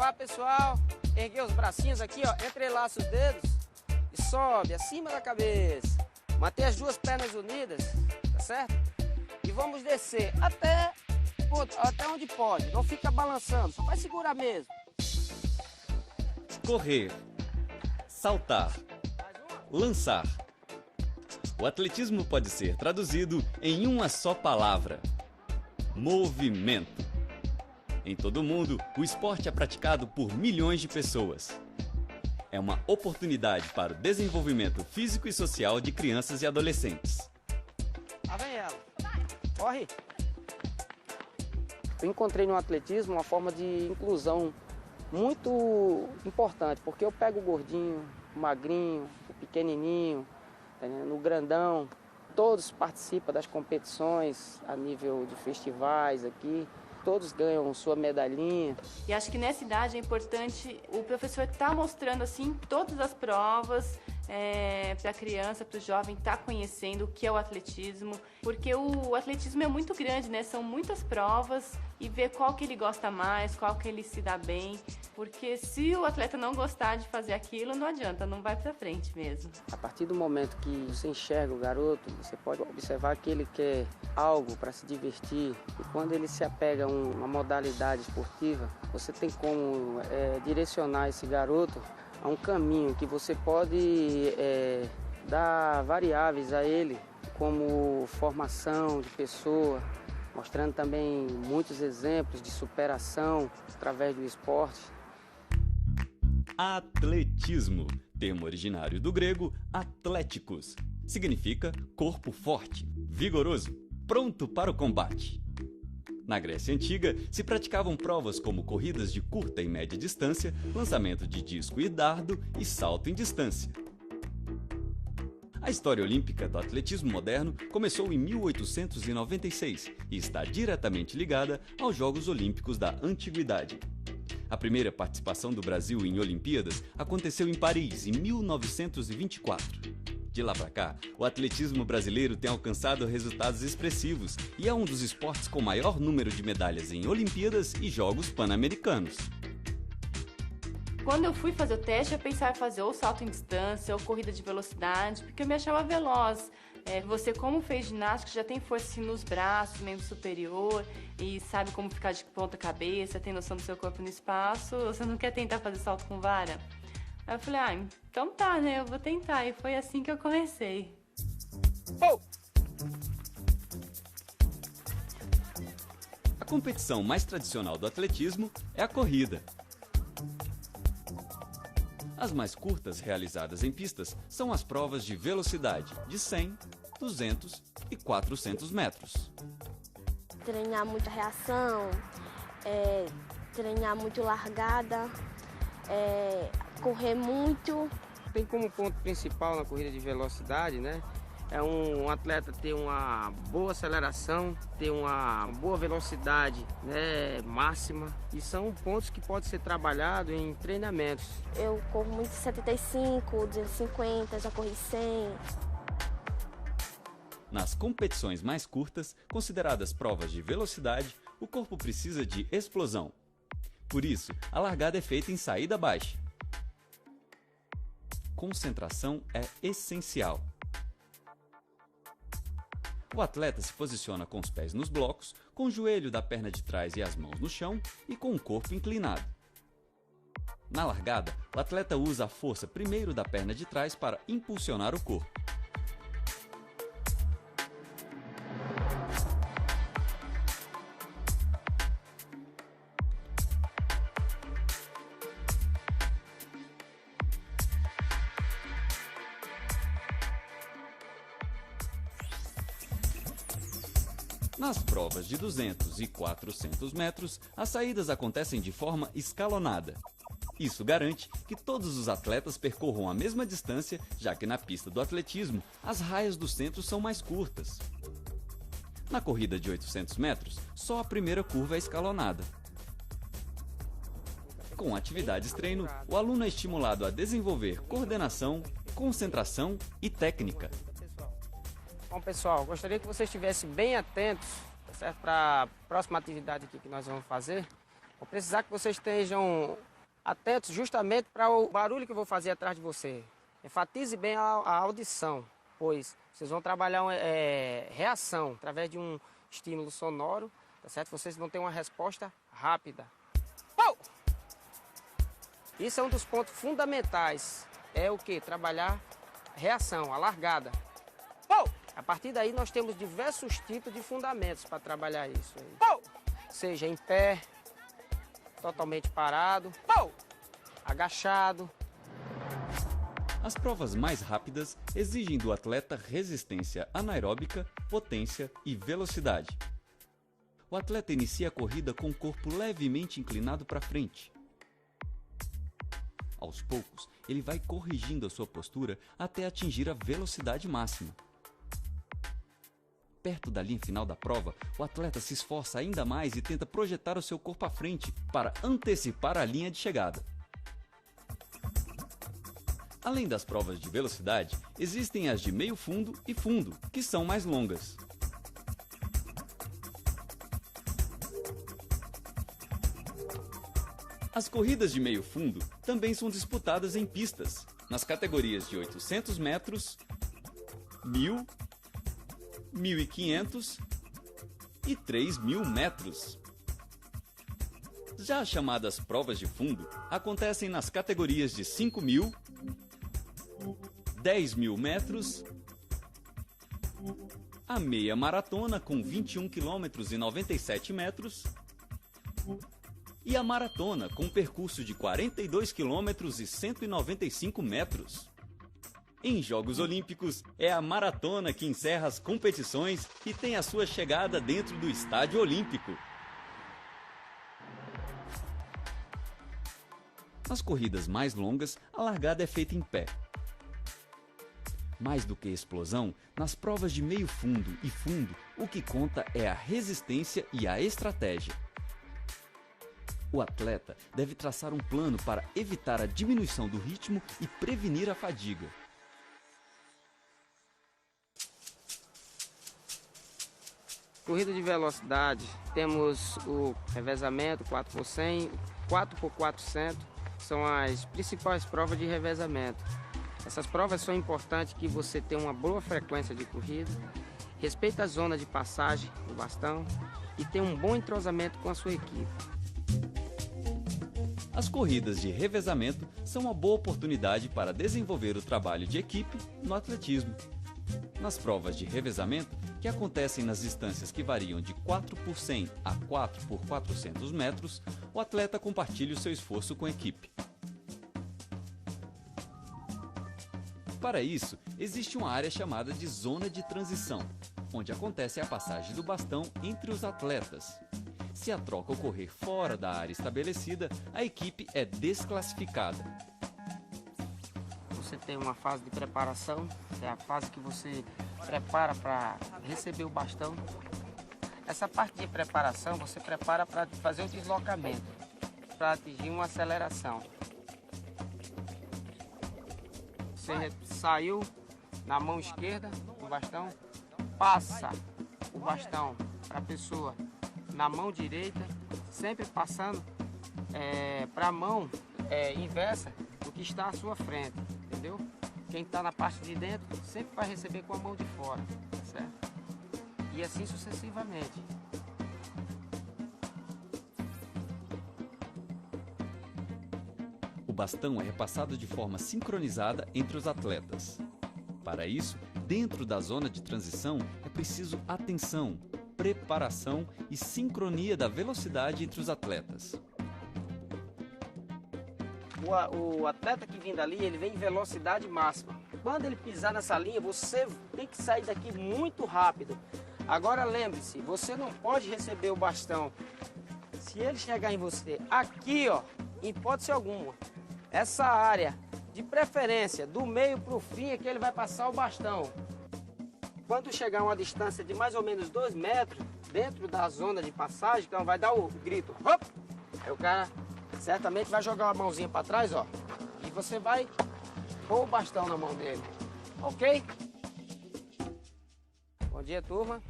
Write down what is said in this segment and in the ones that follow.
Olá, pessoal. Erguei os bracinhos aqui, ó. Entrelaça os dedos e sobe acima da cabeça. Mantém as duas pernas unidas, tá certo? E vamos descer até onde pode. Não fica balançando, só vai segurar mesmo. Correr, saltar, lançar. O atletismo pode ser traduzido em uma só palavra: movimento. Em todo o mundo, o esporte é praticado por milhões de pessoas. É uma oportunidade para o desenvolvimento físico e social de crianças e adolescentes. Lá vem ela. Corre. Eu encontrei no atletismo uma forma de inclusão muito importante, porque eu pego o gordinho, o magrinho, o pequenininho, o grandão. Todos participam das competições a nível de festivais aqui. Todos ganham sua medalhinha. E acho que nessa idade é importante o professor estar mostrando assim todas as provas para a criança, para o jovem estar conhecendo o que é o atletismo, porque o atletismo é muito grande, né? São muitas provas e ver qual que ele gosta mais, qual que ele se dá bem, porque se o atleta não gostar de fazer aquilo, não adianta, não vai para frente mesmo. A partir do momento que você enxerga o garoto, você pode observar que ele quer algo para se divertir, e quando ele se apega a uma modalidade esportiva, você tem como direcionar esse garoto a um caminho que você pode dar variáveis a ele, como formação de pessoa, mostrando também muitos exemplos de superação através do esporte. Atletismo, termo originário do grego atléticos, significa corpo forte, vigoroso, pronto para o combate. Na Grécia Antiga, se praticavam provas como corridas de curta e média distância, lançamento de disco e dardo e salto em distância. A história olímpica do atletismo moderno começou em 1896 e está diretamente ligada aos Jogos Olímpicos da Antiguidade. A primeira participação do Brasil em Olimpíadas aconteceu em Paris, em 1924. De lá para cá, o atletismo brasileiro tem alcançado resultados expressivos e é um dos esportes com maior número de medalhas em Olimpíadas e Jogos Pan-Americanos. Quando eu fui fazer o teste, eu pensava em fazer ou salto em distância ou corrida de velocidade, porque eu me achava veloz. Você, como fez ginástica, já tem força assim, nos braços, membro superior, e sabe como ficar de ponta cabeça, tem noção do seu corpo no espaço, você não quer tentar fazer salto com vara? Aí eu falei, então tá, né, eu vou tentar, e foi assim que eu comecei. Oh! A competição mais tradicional do atletismo é a corrida. As mais curtas realizadas em pistas são as provas de velocidade de 100, 200 e 400 metros. Treinar muita reação, treinar muito largada, correr muito. Tem como ponto principal na corrida de velocidade, né? É um atleta ter uma boa aceleração, ter uma boa velocidade, né, máxima. E são pontos que podem ser trabalhados em treinamentos. Eu corro muito 75, 250, já corri 100. Nas competições mais curtas, consideradas provas de velocidade, o corpo precisa de explosão. Por isso, a largada é feita em saída baixa. Concentração é essencial. O atleta se posiciona com os pés nos blocos, com o joelho da perna de trás e as mãos no chão e com o corpo inclinado. Na largada, o atleta usa a força primeiro da perna de trás para impulsionar o corpo. Nas provas de 200 e 400 metros, as saídas acontecem de forma escalonada. Isso garante que todos os atletas percorram a mesma distância, já que na pista do atletismo, as raias do centro são mais curtas. Na corrida de 800 metros, só a primeira curva é escalonada. Com atividades treino, o aluno é estimulado a desenvolver coordenação, concentração e técnica. Bom, pessoal, gostaria que vocês estivessem bem atentos, tá certo? Para a próxima atividade aqui que nós vamos fazer. Vou precisar que vocês estejam atentos justamente para o barulho que eu vou fazer atrás de você. Enfatize bem a audição, pois vocês vão trabalhar reação através de um estímulo sonoro, tá certo? Vocês vão ter uma resposta rápida. Pou! Isso é um dos pontos fundamentais. É o que? Trabalhar reação, a largada. Pou! A partir daí nós temos diversos tipos de fundamentos para trabalhar isso aí. Pou! Seja em pé, totalmente parado, pou! Agachado. As provas mais rápidas exigem do atleta resistência anaeróbica, potência e velocidade. O atleta inicia a corrida com o corpo levemente inclinado para frente. Aos poucos, ele vai corrigindo a sua postura até atingir a velocidade máxima. Perto da linha final da prova, o atleta se esforça ainda mais e tenta projetar o seu corpo à frente para antecipar a linha de chegada. Além das provas de velocidade, existem as de meio fundo e fundo, que são mais longas. As corridas de meio fundo também são disputadas em pistas, nas categorias de 800 metros, 1.000, 1.500 e 3.000 metros. Já as chamadas provas de fundo acontecem nas categorias de 5.000, 10.000 metros, a meia maratona com 21 km e 97 metros e a maratona com percurso de 42 km e 195 metros. Em Jogos Olímpicos, é a maratona que encerra as competições e tem a sua chegada dentro do Estádio Olímpico. Nas corridas mais longas, a largada é feita em pé. Mais do que explosão, nas provas de meio fundo e fundo, o que conta é a resistência e a estratégia. O atleta deve traçar um plano para evitar a diminuição do ritmo e prevenir a fadiga. Corrida de velocidade, temos o revezamento 4x100, 4x400, são as principais provas de revezamento. Essas provas são importantes que você tenha uma boa frequência de corrida, respeite a zona de passagem do bastão e tenha um bom entrosamento com a sua equipe. As corridas de revezamento são uma boa oportunidade para desenvolver o trabalho de equipe no atletismo. Nas provas de revezamento, que acontecem nas distâncias que variam de 4x100 a 4x400 metros, o atleta compartilha o seu esforço com a equipe. Para isso, existe uma área chamada de zona de transição, onde acontece a passagem do bastão entre os atletas. Se a troca ocorrer fora da área estabelecida, a equipe é desclassificada. Você tem uma fase de preparação, que é a fase que você prepara para receber o bastão. Essa parte de preparação, você prepara para fazer o deslocamento, para atingir uma aceleração. Você saiu na mão esquerda do bastão, passa o bastão para a pessoa na mão direita, sempre passando para a mão inversa do que está à sua frente, entendeu? Quem está na parte de dentro sempre vai receber com a mão de fora, certo? E assim sucessivamente. O bastão é repassado de forma sincronizada entre os atletas. Para isso, dentro da zona de transição, é preciso atenção, preparação e sincronia da velocidade entre os atletas. O atleta que vem dali, ele vem em velocidade máxima. Quando ele pisar nessa linha, você tem que sair daqui muito rápido. Agora lembre-se, você não pode receber o bastão. Se ele chegar em você aqui, ó, em hipótese alguma, essa área, de preferência, do meio para o fim, é que ele vai passar o bastão. Quando chegar a uma distância de mais ou menos 2 metros, dentro da zona de passagem, então vai dar o grito. Hop! Aí o cara certamente vai jogar uma mãozinha para trás, ó. E você vai pôr o bastão na mão dele. Ok? Bom dia, turma.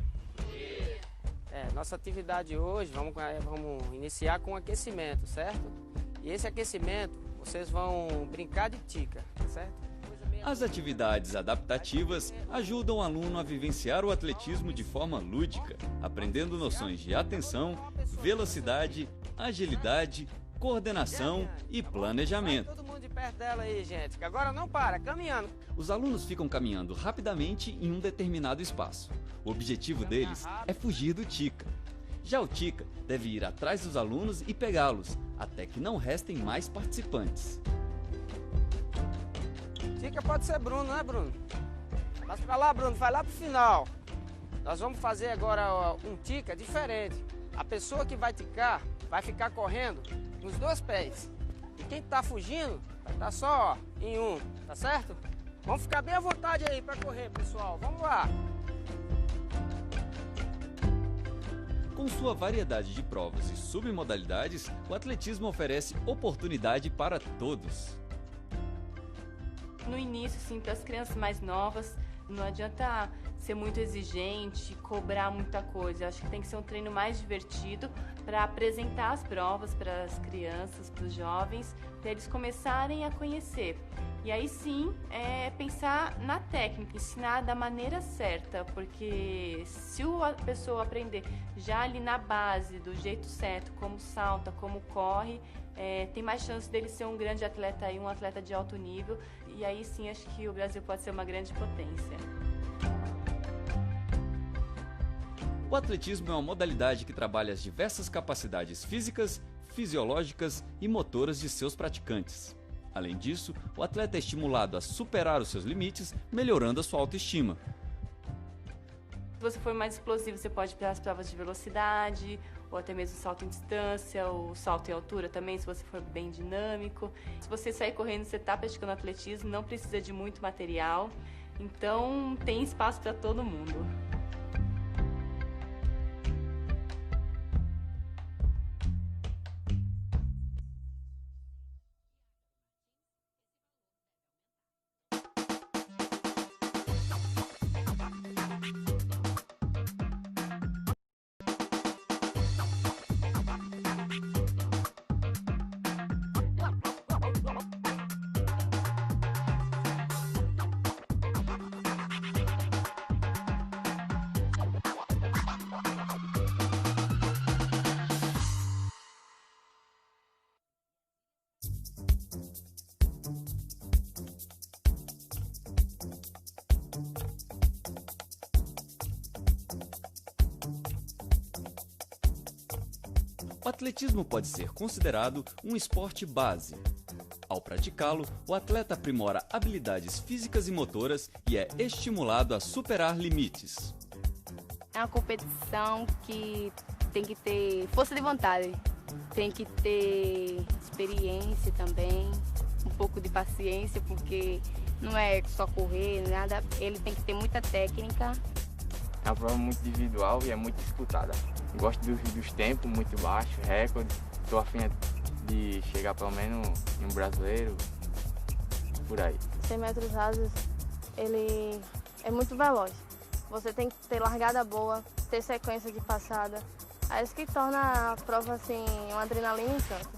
Nossa atividade hoje, vamos iniciar com aquecimento, certo? E esse aquecimento, vocês vão brincar de tica, tá certo? As atividades adaptativas ajudam o aluno a vivenciar o atletismo de forma lúdica, aprendendo noções de atenção, velocidade, agilidade, coordenação e planejamento. Todo mundo de perto dela aí, gente, que agora não para, caminhando. Os alunos ficam caminhando rapidamente em um determinado espaço. O objetivo deles é fugir do Tica. Já o Tica deve ir atrás dos alunos e pegá-los, até que não restem mais participantes. Tica pode ser Bruno, né, Bruno? Passa pra lá, Bruno, vai lá pro final. Nós vamos fazer agora um Tica diferente. A pessoa que vai ticar vai ficar correndo nos 2 pés. E quem tá fugindo vai estar só em um, tá certo? Vamos ficar bem à vontade aí para correr, pessoal. Vamos lá. Com sua variedade de provas e submodalidades, o atletismo oferece oportunidade para todos. No início, assim, para as crianças mais novas, não adianta ser muito exigente, cobrar muita coisa. Eu acho que tem que ser um treino mais divertido para apresentar as provas para as crianças, para os jovens, para eles começarem a conhecer. E aí sim, pensar na técnica, ensinar da maneira certa, porque se a pessoa aprender já ali na base, do jeito certo, como salta, como corre, tem mais chance dele ser um grande atleta e um atleta de alto nível. E aí sim, acho que o Brasil pode ser uma grande potência. O atletismo é uma modalidade que trabalha as diversas capacidades físicas, fisiológicas e motoras de seus praticantes. Além disso, o atleta é estimulado a superar os seus limites, melhorando a sua autoestima. Se você for mais explosivo, você pode ir para as provas de velocidade, ou até mesmo salto em distância, ou salto em altura também, se você for bem dinâmico. Se você sair correndo, você está praticando atletismo, não precisa de muito material, então tem espaço para todo mundo. O atletismo pode ser considerado um esporte base. Ao praticá-lo, o atleta aprimora habilidades físicas e motoras e é estimulado a superar limites. É uma competição que tem que ter força de vontade, tem que ter experiência também, um pouco de paciência, porque não é só correr, nada, ele tem que ter muita técnica. É uma prova muito individual e é muito disputada. Gosto dos tempos muito baixos, recorde. Estou a fim de chegar pelo menos em um brasileiro, por aí. 100 metros rasos, ele é muito veloz. Você tem que ter largada boa, ter sequência de passada. É isso que torna a prova assim, uma adrenalina em campo.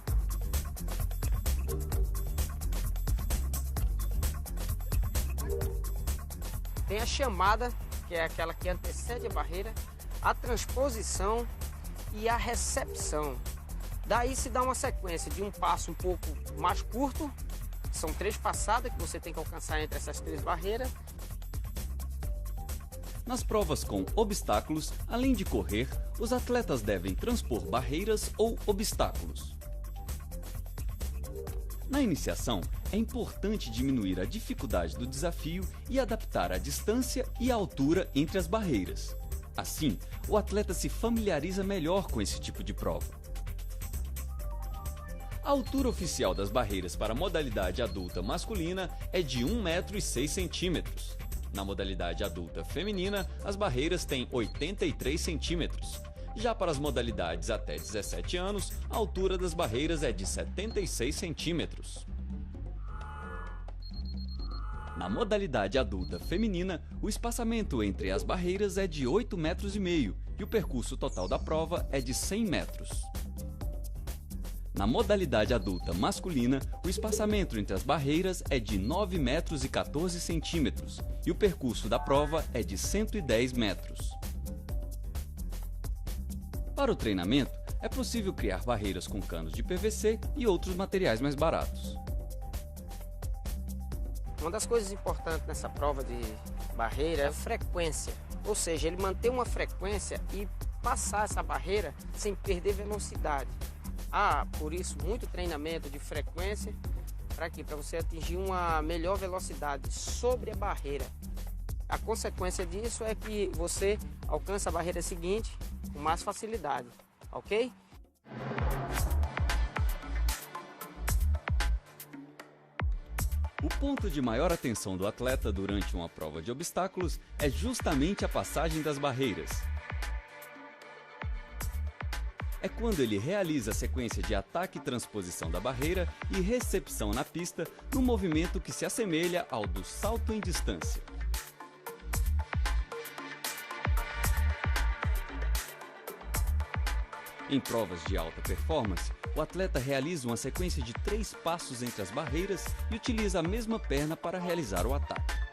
Tem a chamada, que é aquela que antecede a barreira, a transposição e a recepção. Daí se dá uma sequência de um passo um pouco mais curto, são 3 passadas que você tem que alcançar entre essas 3 barreiras. Nas provas com obstáculos, além de correr, os atletas devem transpor barreiras ou obstáculos. Na iniciação, é importante diminuir a dificuldade do desafio e adaptar a distância e a altura entre as barreiras. Assim, o atleta se familiariza melhor com esse tipo de prova. A altura oficial das barreiras para a modalidade adulta masculina é de 1,06 m. Na modalidade adulta feminina, as barreiras têm 83 centímetros. Já para as modalidades até 17 anos, a altura das barreiras é de 76 centímetros. Na modalidade adulta feminina, o espaçamento entre as barreiras é de 8,5 metros e o percurso total da prova é de 100 metros. Na modalidade adulta masculina, o espaçamento entre as barreiras é de 9 metros e 14 centímetros e o percurso da prova é de 110 metros. Para o treinamento, é possível criar barreiras com canos de PVC e outros materiais mais baratos. Uma das coisas importantes nessa prova de barreira é a frequência, ou seja, ele manter uma frequência e passar essa barreira sem perder velocidade. Por isso, muito treinamento de frequência. Para quê? Para você atingir uma melhor velocidade sobre a barreira. A consequência disso é que você alcança a barreira seguinte com mais facilidade, ok? O ponto de maior atenção do atleta durante uma prova de obstáculos é justamente a passagem das barreiras. É quando ele realiza a sequência de ataque e transposição da barreira e recepção na pista num movimento que se assemelha ao do salto em distância. Em provas de alta performance, o atleta realiza uma sequência de 3 passos entre as barreiras e utiliza a mesma perna para realizar o ataque.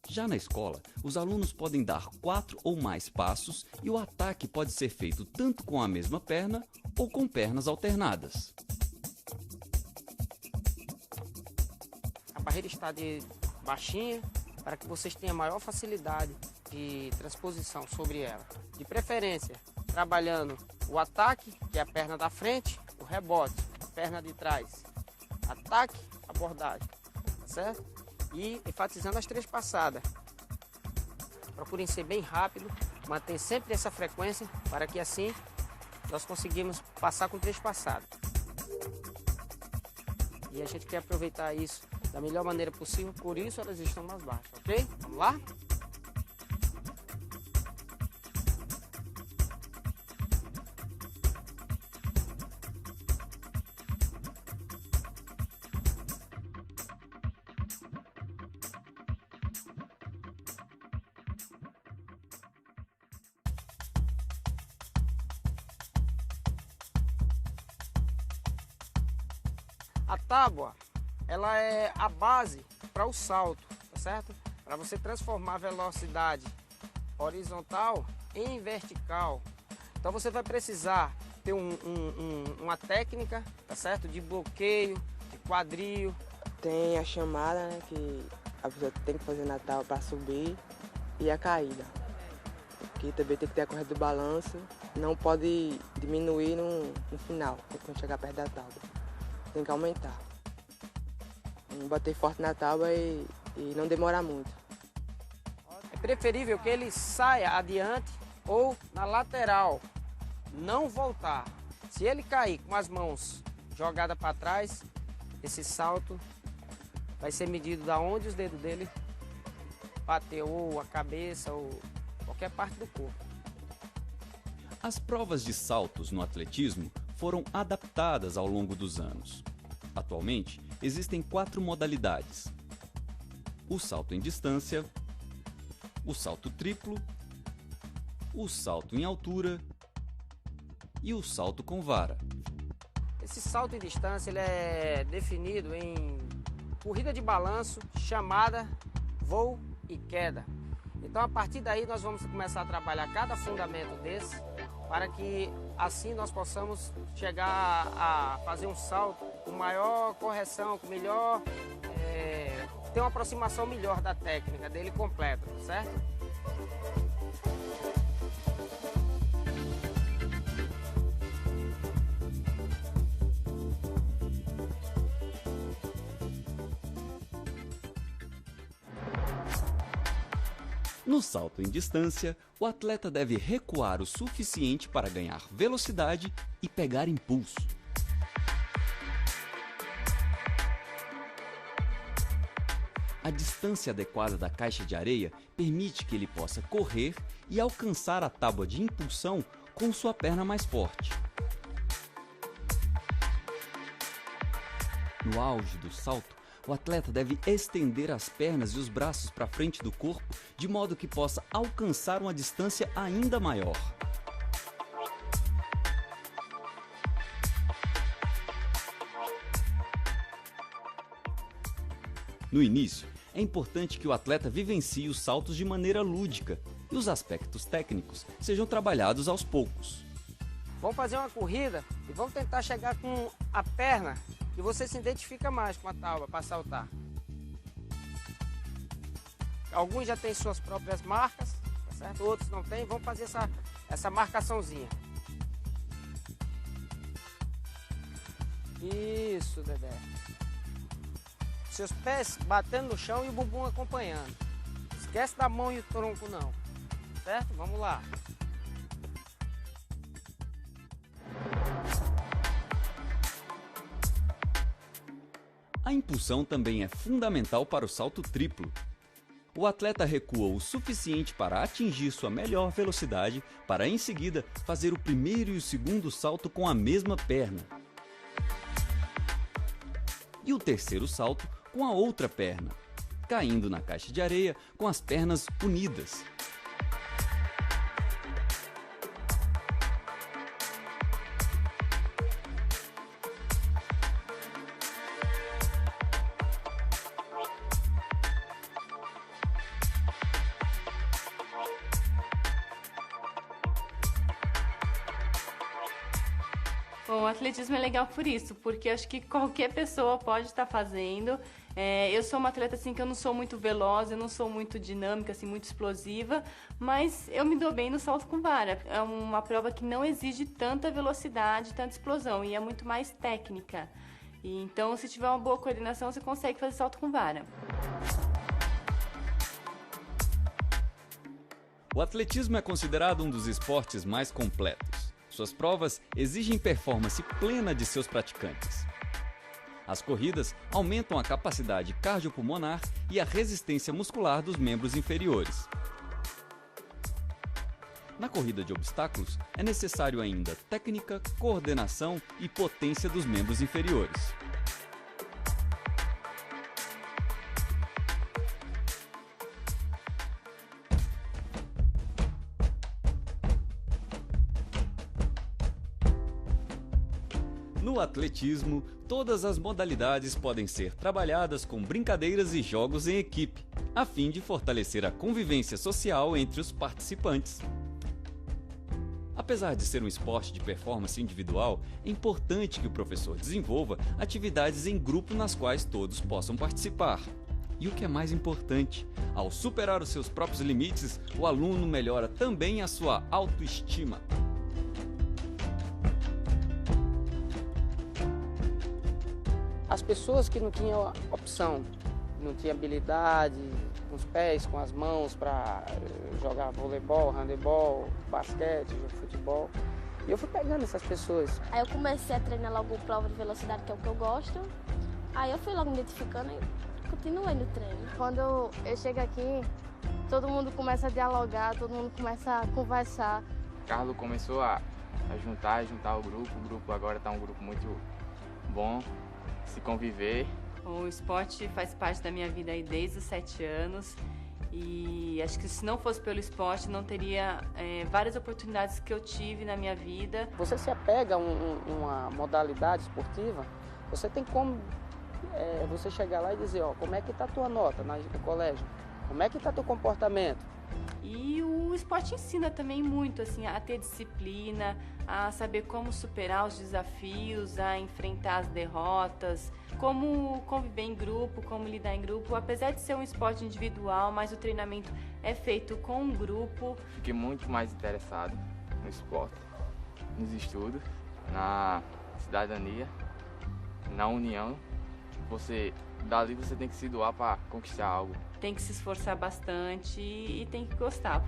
Já na escola, os alunos podem dar 4 ou mais passos e o ataque pode ser feito tanto com a mesma perna ou com pernas alternadas. A barreira está de baixinha para que vocês tenham maior facilidade de transposição sobre ela. De preferência, trabalhando o ataque, que é a perna da frente, o rebote, a perna de trás, ataque, abordagem, tá certo? E enfatizando as 3 passadas. Procurem ser bem rápido, manter sempre essa frequência para que assim nós conseguimos passar com 3 passadas. E a gente quer aproveitar isso da melhor maneira possível, por isso elas estão mais baixas, ok? Vamos lá? A tábua, ela é a base para o salto, tá certo? Para você transformar a velocidade horizontal em vertical. Então você vai precisar ter uma técnica, tá certo? De bloqueio, de quadril. Tem a chamada, né, que a pessoa tem que fazer na tábua para subir, e a caída. Que também tem que ter a corrida do balanço, não pode diminuir no final, quando chegar perto da tábua. Tem que aumentar. Bater forte na tábua e não demorar muito. É preferível que ele saia adiante ou na lateral, não voltar. Se ele cair com as mãos jogadas para trás, esse salto vai ser medido da onde os dedos dele bateu, ou a cabeça, ou qualquer parte do corpo. As provas de saltos no atletismo foram adaptadas ao longo dos anos. Atualmente, existem 4 modalidades: o salto em distância, o salto triplo, o salto em altura e o salto com vara. Esse salto em distância ele é definido em corrida de balanço, chamada, voo e queda. Então, a partir daí, nós vamos começar a trabalhar cada fundamento desse, para que assim nós possamos chegar a fazer um salto com maior correção, com melhor, ter uma aproximação melhor da técnica dele completa, certo? No salto em distância, o atleta deve recuar o suficiente para ganhar velocidade e pegar impulso. A distância adequada da caixa de areia permite que ele possa correr e alcançar a tábua de impulsão com sua perna mais forte. No auge do salto, o atleta deve estender as pernas e os braços para frente do corpo de modo que possa alcançar uma distância ainda maior. No início, é importante que o atleta vivencie os saltos de maneira lúdica e os aspectos técnicos sejam trabalhados aos poucos. Vamos fazer uma corrida e vamos tentar chegar com a perna que você se identifica mais com a tábua para saltar. Alguns já têm suas próprias marcas, tá certo? Outros não têm. Vamos fazer essa marcaçãozinha. Isso, Dedé. Seus pés batendo no chão e o bumbum acompanhando. Esquece da mão e o tronco não. Certo? Vamos lá. A impulsão também é fundamental para o salto triplo. O atleta recua o suficiente para atingir sua melhor velocidade para, em seguida, fazer o primeiro e o segundo salto com a mesma perna. E o terceiro salto com a outra perna, caindo na caixa de areia com as pernas unidas. Bom, o atletismo é legal por isso, porque acho que qualquer pessoa pode estar fazendo. Eu sou uma atleta assim que eu não sou muito veloz, eu não sou muito dinâmica, assim, muito explosiva, mas eu me dou bem no salto com vara. É uma prova que não exige tanta velocidade, tanta explosão, e é muito mais técnica. E então, se tiver uma boa coordenação, você consegue fazer salto com vara. O atletismo é considerado um dos esportes mais completos. Suas provas exigem performance plena de seus praticantes. As corridas aumentam a capacidade cardiopulmonar e a resistência muscular dos membros inferiores. Na corrida de obstáculos, é necessário ainda técnica, coordenação e potência dos membros inferiores. No atletismo, todas as modalidades podem ser trabalhadas com brincadeiras e jogos em equipe, a fim de fortalecer a convivência social entre os participantes. Apesar de ser um esporte de performance individual, é importante que o professor desenvolva atividades em grupo nas quais todos possam participar. E o que é mais importante, ao superar os seus próprios limites, o aluno melhora também a sua autoestima. As pessoas que não tinham opção, não tinham habilidade com os pés, com as mãos para jogar voleibol, handebol, basquete, futebol. E eu fui pegando essas pessoas. Aí eu comecei a treinar logo prova de velocidade, que é o que eu gosto. Aí eu fui logo me identificando e continuei no treino. Quando eu chego aqui, todo mundo começa a dialogar, todo mundo começa a conversar. Carlos começou a juntar o grupo agora está um grupo muito bom, se conviver. O esporte faz parte da minha vida aí desde os 7 anos e acho que se não fosse pelo esporte não teria várias oportunidades que eu tive na minha vida. Você se apega a uma modalidade esportiva, você tem como você chegar lá e dizer, ó, como é que está a tua nota no colégio, como é que está teu comportamento. E o esporte ensina também muito assim, a ter disciplina, a saber como superar os desafios, a enfrentar as derrotas, como conviver em grupo, como lidar em grupo. Apesar de ser um esporte individual, mas o treinamento é feito com um grupo. Fiquei muito mais interessado no esporte, nos estudos, na cidadania, na união. Dali você tem que se doar para conquistar algo. Tem que se esforçar bastante e tem que gostar.